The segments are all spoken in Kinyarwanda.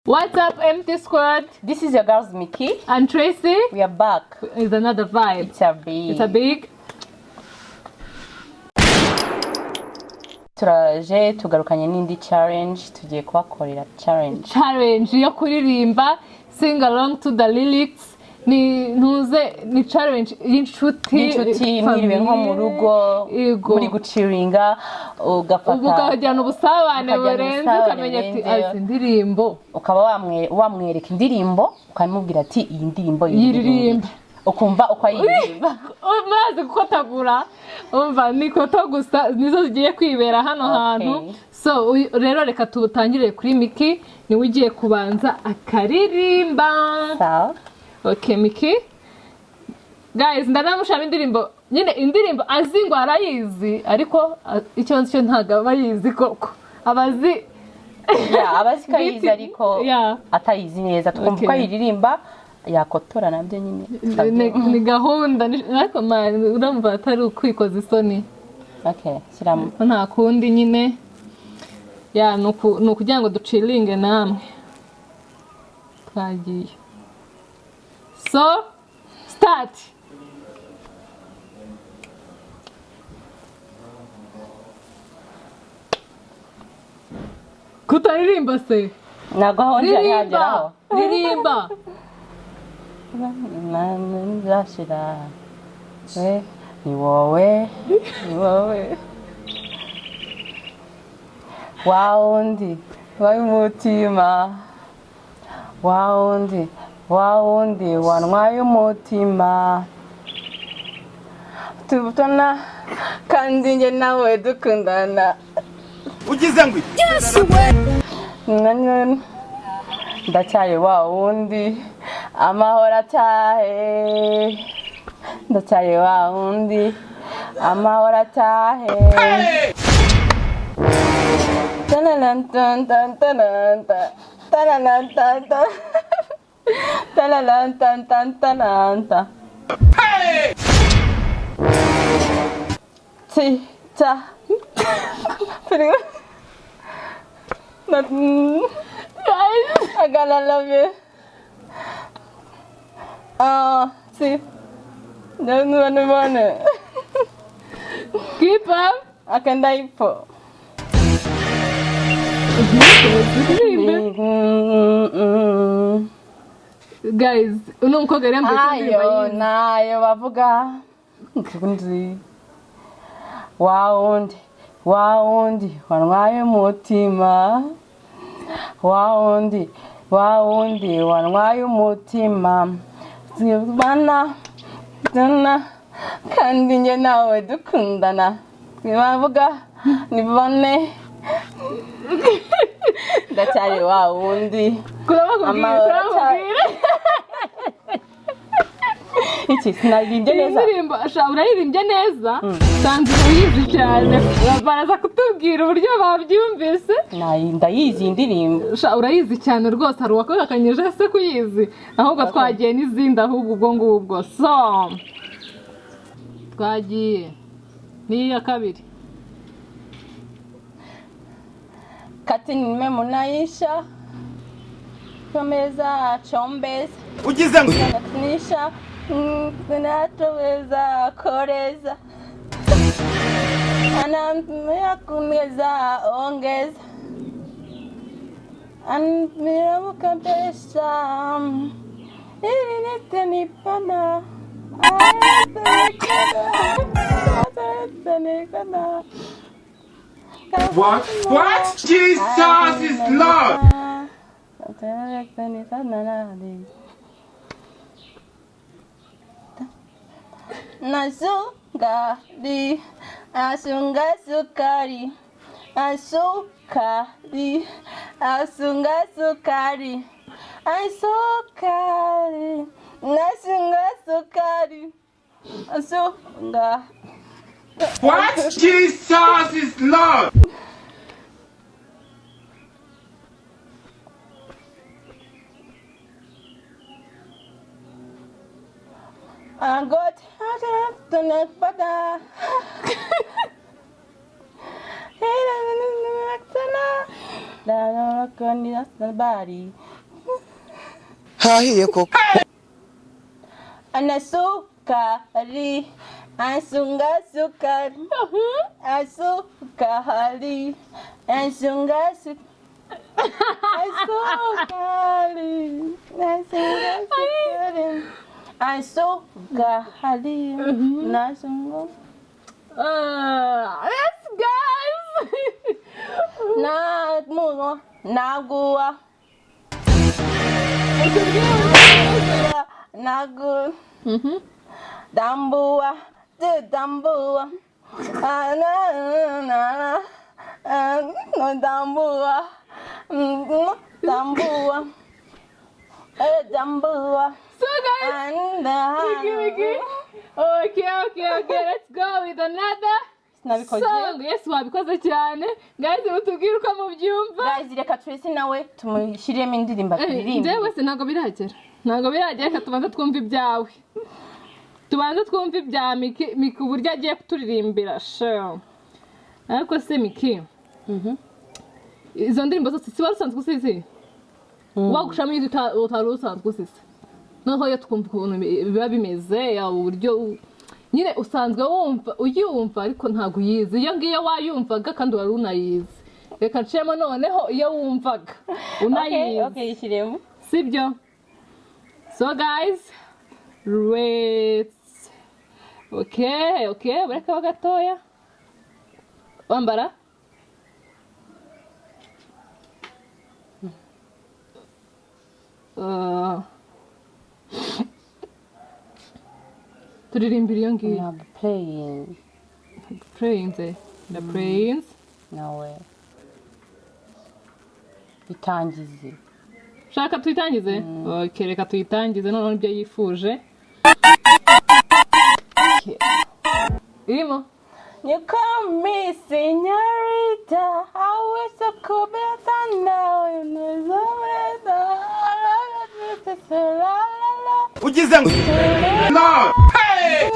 What's up, Empty Squad? This is your girls Mickey And Tracy. We are back. It's another vibe. It's a big. Turaje tugarukanye n'indi challenge tugiye kubakorera challenge yo kuririmba sing along to the lyrics ni challenge y'inshuti mwiriwe nko mu rugo muri guciringa ukajyana ubusabane burenze ukamenya ati azi indirimbo ukaba wamwereka indirimbo ukamubwira ati iyi ndirimbo yiririmba ukumva uko ayiririmba umaze gukotagura umva nikoto gusa nizo zigiye kwibera hano hantu so rero reka tutangire kuri Mickey niwe ugiye kubanza akaririmba sawa. Okay, Mickey. Guys, ndanamushama indirimbo. Nyine indirimbo azi ngo arayizi ariko icyo nzi cyo ntaga bayizi koko. Abazi abazi kayizi ariko atayizi neza twumva ko ayiririmba yakotora nabyo nyine. Ni gahunda ariko man urumva atari ukwikoza isoni. Okay, shyiramo. Nta kundi nyine. Nukugira ngo ducilinge namwe. Twagiye. So, start. Kutaririmba se. Nagahonja yageraho. Ririmba. Nzashira. Ni wowe. Waundi, wayumutima. Waundi wanwaye umutima tubutona kandi nge nawe dukundana ugize ngo ndacyari waundi amahoro atahe ndacyari waundi amahoro atahe Ta-la-la-ta-ta-ta-ta. Hey! Ta. Pretty good. Guys, I gotta love you. See. Don't want it. Keep up. I can die for. Guys, unumukobwa rero ayo nayo bavuga nzi waundi wanwaye umutima waundi wanwaye umutima zibana kandi nge nawe dukundana bavuga nibone ndacyari waundi kurabakubwira iki sinaririmbye neza indirimbo urayirimbye neza kandi uyizi cyane baraza kutubwira uburyo babyumvise ndayizi indirimbo urayizi cyane rwose hari uwakakanyije se kuyizi ahubwo twagiye n'izindi ahubwo ngubwo so twagiye n'iya kabiri kati nimemunaisha Tumeza chombeza ugize ngo nisha tunatoweza koreza anamya kumeza ongeza anmira mukabesha ili nitanipana What? Jesus is Lord. Nasukari, asunga sukari, asukari, asunga sukari, asukari, nasunga sukari, asunga. What? Jesus is Lord. I got to not bada. Hey, body. hahiye koko Anasukari, asunga sukari, asukari, asunga sukari, asukari, nasunga. Yes, guys. Nagua. Nagu. Dambua. Dambua. Dambua. Dambua. Dambua. So guys, Mickey. Okay, let's go with another song. Yes, wabikoze cyane. Guys, mutubwire uko mubyumva. Guys, reka Tracy nawe tumushyiremo indirimbo turirimba. Njyewe se ntago biragera ka tubanza twumva ibyawe. Tubanza twumva ibya Mickey uburyo agiye kuturirimbira. Ariko se Mickey. Izo ndirimbo zose si warusanzwe usizi. Wagushamo utari usanzwe usizi. Noneho yo twumva ukuntu biba bimeze ya uburyo nyine usanzwe uyumva ariko ntago uyizi. Iyo ngiyo wayumvaga kandi wari unayizi. Reka ncemo noneho iyo wumvaga unayizi. Okay, yishyiremo. Sibyo? So guys, let's Okay, bareka gatoya. Wambara? Turirimbira iyo ngiyo. I'm playing. The playing. Nawe. Bitangize. Shaka tuyitangize? Okay, reka tuyitangize noneho ibyo yifuje. Irimo? You call me señorita, I wish I could be done now in the ugize ngo no hey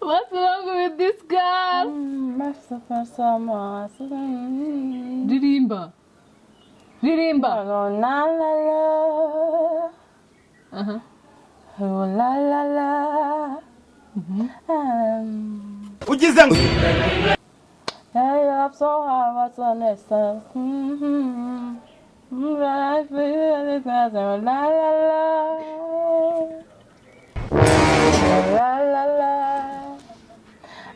What's wrong with this girl? Ririmba. La la la. Oh la la la. ugize ngo Hey, I'm so hard, what's on this stuff? I feel it, la la la. La la la.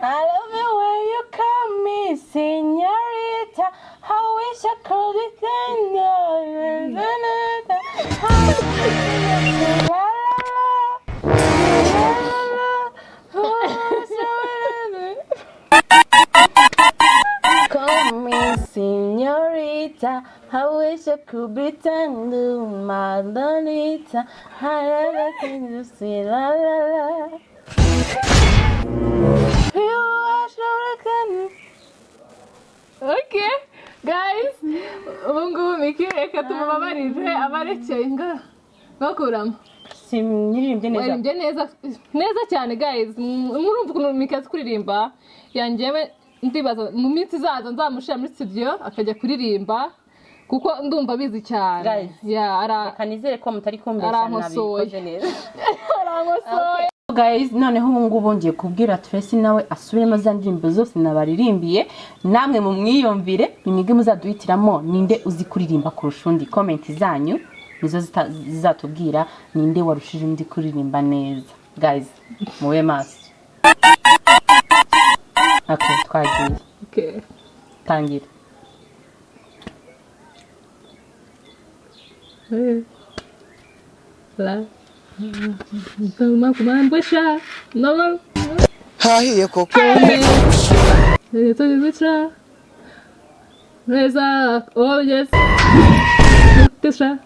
I love it when you call me señorita. I wish I could be tender. Call me señorita. I wish I could be tender, Madonita. I never can you see la la la. You are sure Okay, guys. Ubungubu Mickey reka tumubabarire abarekeye ngakuramo. Simnyirimbye neza cyane guys. Murumva ukuntu Mickey azi kuririmba. Yanjyewe ndibaza mu minsi izaza nzamushira muri studio akajya kuririmba kuko ndumva bizi cyane. Kanizere ko mutari kumbesha nabikoze neza. Arankosoye. Guys, noneho ubungubu ngiye kubwira Tracy nawe asubiremo za ndirimbo zose nabaririmbiye, namwe mu mwiyumvire nimwige muzaduhitiramo ninde uzi kuririmba kurusha undi. Comment zanyu nizo zizatubwira ninde warushije undi kuririmba neza. Guys, mube maso. Okay, twagiye. Okay. Tangira. La. Kumambusha. No. hahiye koko Tisha. Reza. Oh yes. Tisha.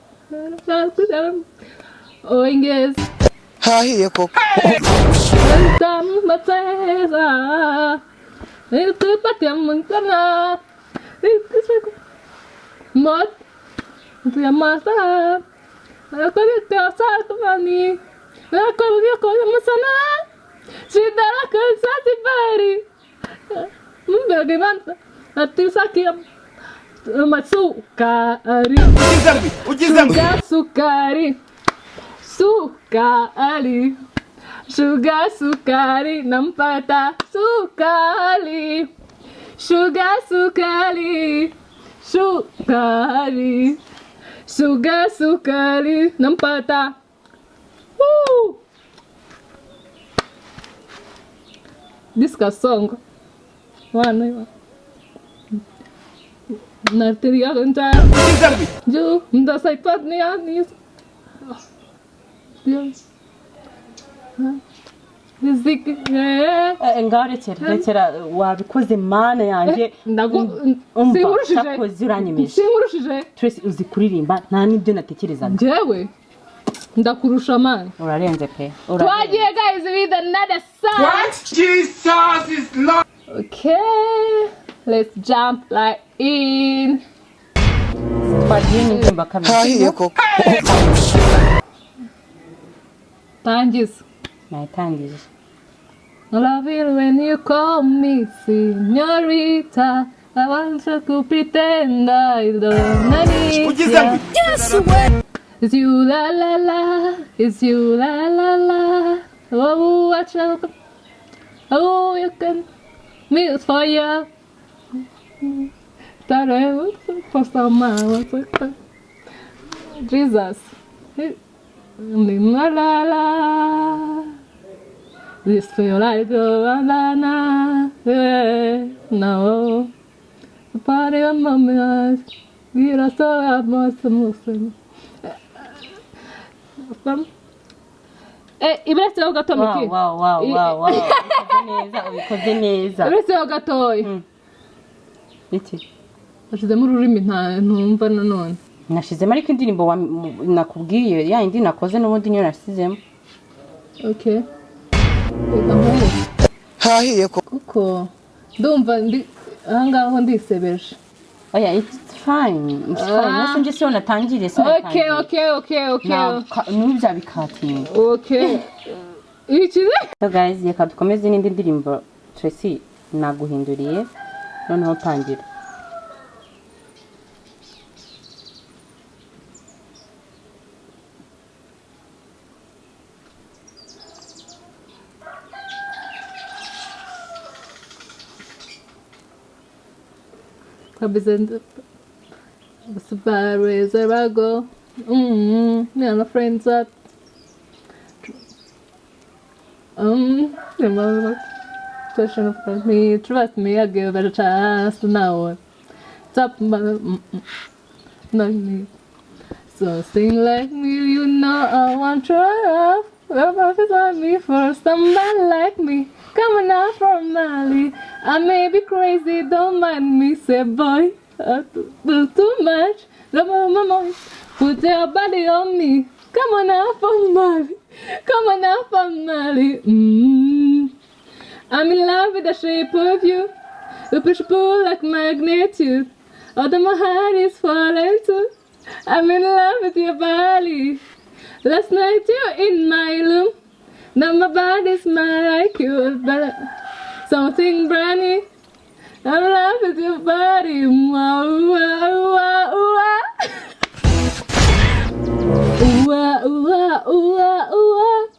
Oh yes. hahiye koko Tam mateza. Itu patiam kana. Mot. Itu yang masa. Aku ni terasa kemani. Aku ni kau yang sana. Sudah kerja si bari. Bagaimana? Hati sakit. Sukari. Sugar sukari. Sukari. Sugar sukari. Nampata sukari. Sugar sukari. Sukari. Sugar sukari. Nampata. Woo! This is a song. One. Narteria ganta. Jo, da sai pat ne ani. Music. ngarekera wabikoze mana yanjye cyakoze uranyemeje Sinkurushije. Tracy uzi kuririmba nta nibyo natekerezaga Njyewe ndakurusha man. urarenze pe Twagiye guys with another song. What? Jesus is Lord. Okay. Let's jump like in. twagiye n'indirimbo kabiri Hahiye koko. Tangiza. nayitangije I love it when you call me señorita. I want to pretend I don't need ya. It's you la la la. It's you la la la. Oh, watch out. Oh, you can mute for ya. That I for some man. Jesus. La la la. This feel like a banana. No. The party of my eyes. We are so almost Muslim. Ibrahim ho gato miki. wow ubikoze neza Ibrahim ho gatoya. iki Ashizemo ururimi ntumva nanone. nashizemo ariko indirimbo nakubwiye ya indi nakoze n'ubundi niyo nasizemo Okay. Hahiye koko. Kuko ndumva ndi ahangaho ndisebeje. oya it's fine nase nje siyo natangiriye sinatangiriye Okay. n'ibya bikatinga Okay. Ikize? so guys reka dukomeze n'indi ndirimbo Tracy naguhinduriye noneho tangira Represent as far as I go. Me and my friends up. Question for me, trust me, I give it a chance now. Top my not me. So sing like me, you know I want try. Love is on me for somebody like me. Coming out from Mali, I may be crazy, don't mind me. Say boy, I do too much. Love my mom, put your body on me. Come on out from Mali, come on out from Mali. I'm in love with the shape of you. You push pull like magnitude. Although my heart is falling too. I'm in love with your body. Last night you in my room. Now my body's mine like you, but something brand new. I'm in love with your body. Wow, wow, wow, wow. Wow, wow, wow, wow.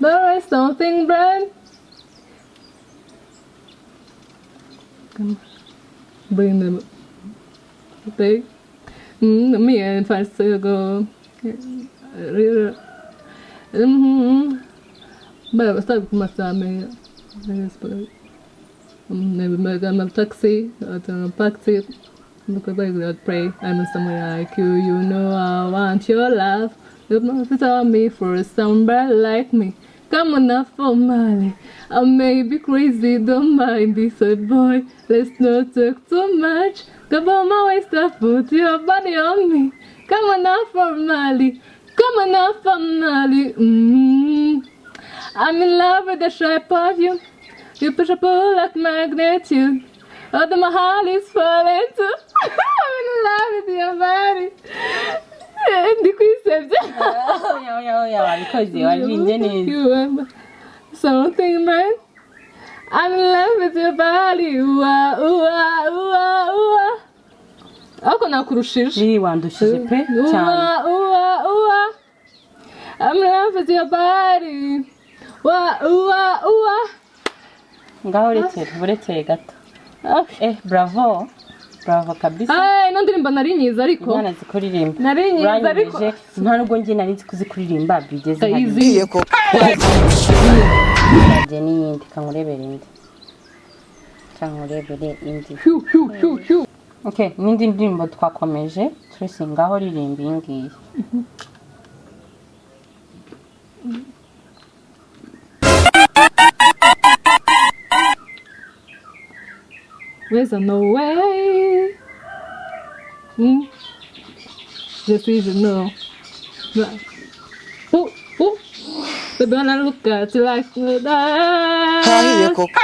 There is something brand. Bring them. Okay. Me and first go. But I started with my family. Never my taxi. I don't taxi. Because I pray. I'm somewhere like you. You know I want your love. You must tell me for somebody like me. Come on up for Mali. I may be crazy, don't mind this old boy. Let's not talk too much. Come on my waist up, put your body on me. Come on up for Mali. Come on up for Mali. I'm in love with the shape of you. You push and pull like magnitude. Although my heart is falling too. I'm in love with your body. Ndi kwise wabihebye oya wabikoze waririmbye neza. You remember something man, I'm in love with your body. Ako nakurushije. Wandushije pe cyane. I'm in love with your body. Ngaho urekere gato. Bravo kabisa. Ino ndirimbo nari nyiza ariko. Umwana zikuririmba. Nari nyiza ariko. Nta nubwo njye nari nzi kuzikuririmba bigeze hano. hahiye koko Njye n'iyindi kankurebere indi. Okay, n'indi ndirimbo twakomeje. Tracy ngaho ririmba iyi ngiyi. There's no way. Just even know. Baby, when I look at you like that, hahiye koko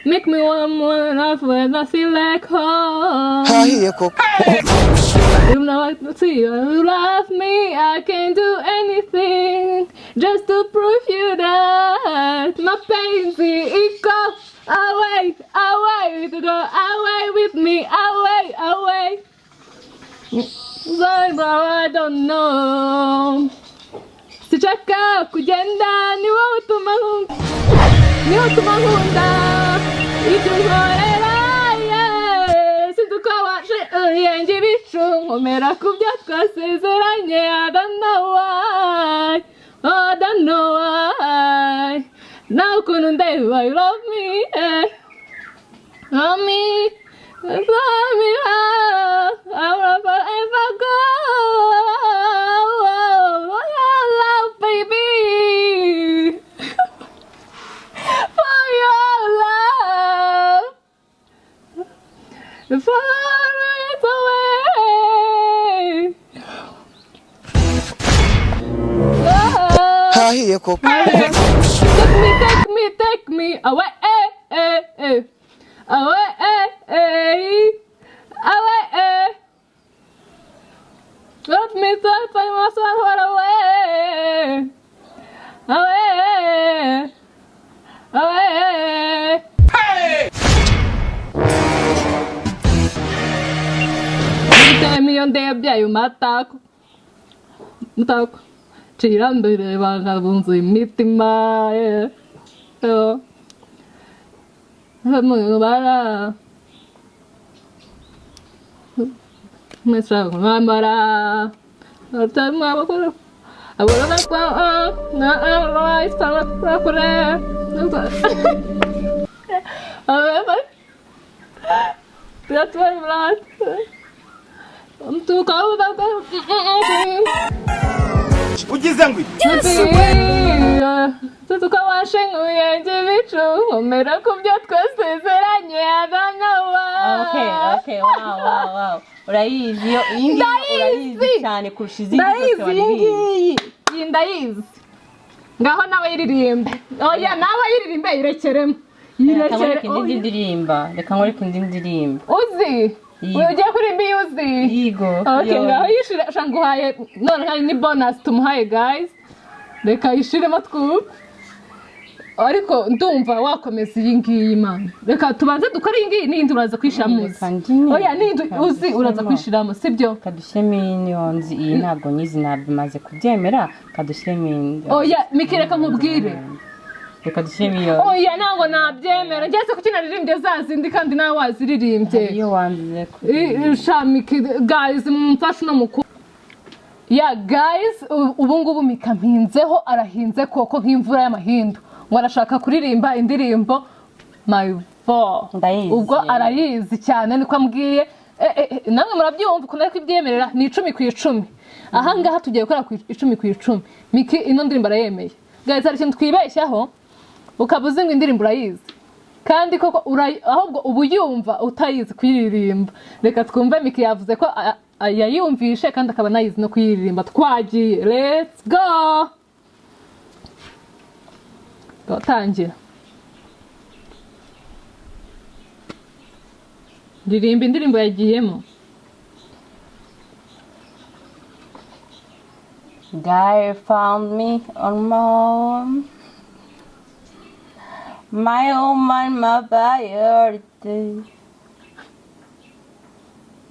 make me wanna laugh when I feel like home. hahiye koko Even though I see you love me, I can't do anything just to prove you that my pain's equal. Away, to go away with me, away. Sorry, bro, I don't know. Sichaka kugenda ni wowe utuma nkunda ibyo nkorera sinduka waje uyenga ibicu nkomera ku byo twasezeranye. I don't know why nawe ukuntu ndeba you love me love me I will forever go your love baby for your love far away. hahiye koko Take me away, away. Let me find myself away, away. Tell me on day byayo matako. Chirambere vagabunzi imitima. Bara Mesra Mambara Tamabakura I will not go I start that's why I'm too cold ugize ngwi tukawashenga uyenje ibicu nkomera ku byo twasezeranye. I don't know why. Okay, wow. Urayizi yo iyi urayizi cyane kurusha izindi zose waririmba. Ndayizi. Ngaho nawe yiririmbe. Oya nawe yiririmbe irekeremo. Reka nkwereke indi ndirimbo. Uzi? Ugiye kuririmba iyo uzi? Yigo. Okay, ngaho yishira shanguhaye none ni bonus tumuhaye guys. Reka yishiremo twubu. Ariko ndumva wakomeza iyi ngiyi man. Reka tubanze dukora iyi ngiyi n'indi uraza kwishiramo. Oya n'indi uzi uraza kwishiramo sibyo? Kadushyiremo inyonzi iyi ntabwo nyizi nabimaze kubyemera kadushyiremo indi. Oya mikireka nkubwire. Reka dushyiremo iyo. Oya ntabwo nabyemera. Ngeze ku kina ririmbye zazindi kandi nawe waziririmbye. Iyo wanze ko. Shamiki guys mumfashe no muku. Yeah guys ubu ngubu mikampinzeho arahinze koko nk'imvura y'amahindu. Ngo arashaka kuririmba indirimbo my voice. Ubwo arayizi cyane niko ambwiye. Namwe murabyumva ukuntu ariko ibyemerera ni 10 ku 10. Aha ngaha tugiye gukora ku 10 ku 10. Miki ino ndirimbo arayemeye. Guys hari ikintu twibeshyaho ukabuze ngo indirimbo urayizi. Kandi koko ahubwo ubu yumva utayizi kuyiririmba. Reka twumve Miki yavuze ko yayumvishe kandi akaba nayizi no kuyiririmba. Twagiye let's go. Tangira. Ndirimba indirimbo yagiyemo. Guy found me on my home and my priority.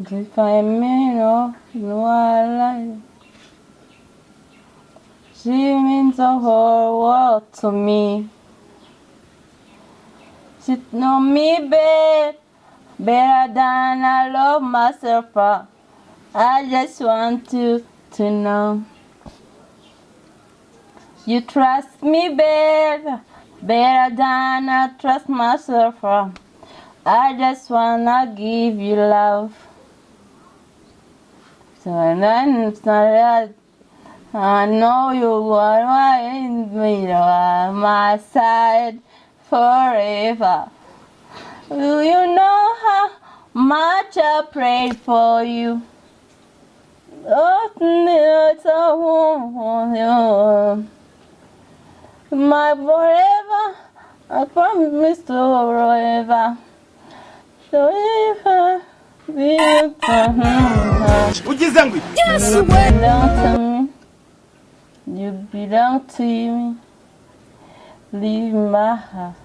If I may no life. She means the whole world to me. She know me better than I love myself. I just want you to know. You trust me better than I trust myself. I just wanna give you love. So I know you are in me on my side forever. Do you know how much I prayed for you? Oh, my forever, I promise to forever. So if I be ugize ngo you belong to me, you belong to me. Leave my heart,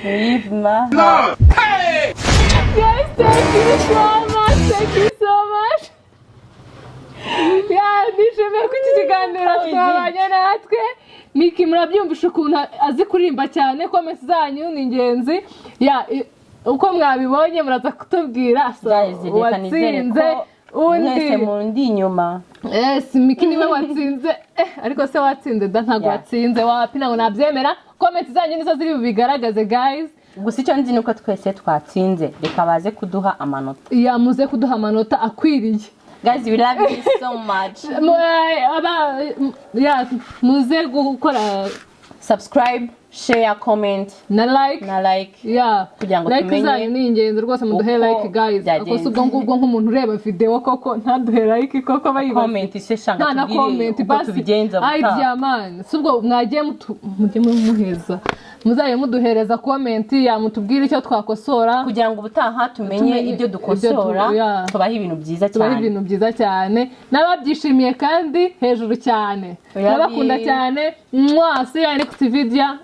leave my heart. Guys, thank you so much. Nishimiye ko iki kiganiro twabanye natwe. Miki murabyumvisha ukuntu azi kuririmba cyane, comments zanyu ni ingenzi. Uko mwabibonye muraza kutubwira watsinze Mwese mundi inyuma. Yes, Miki niwe watsinze. Ariko se watsinze ntabwo watsinze wapi ntabwo nabyemera. Comments zanyu nizo ziri bigaragaze guys. Gusa icyo nzi nuko twese twatsinze. Reka baze kuduha amanota. Muze kuduha amanota akwiriye. Guys, we love you so much. Muze gukora subscribe, share, comment na like. Kugira ngo like zanyu ni ingenzi rwose muduhe like guys. Akose ubwo ngubwo nk'umuntu ureba video koko ntaduhe like koko bayibaza. Comment ise shanga tubwire uko tubigenza buta. Ai diamant. Subwo mwagiye mujye muheza. Muzaye muduhereza comment mutubwire icyo twakosora kugira ngo ubutaha tumenye ibyo dukosora tubaho ibintu byiza cyane. Nababyishimiye kandi hejuru cyane. Nabakunda cyane. See you next video.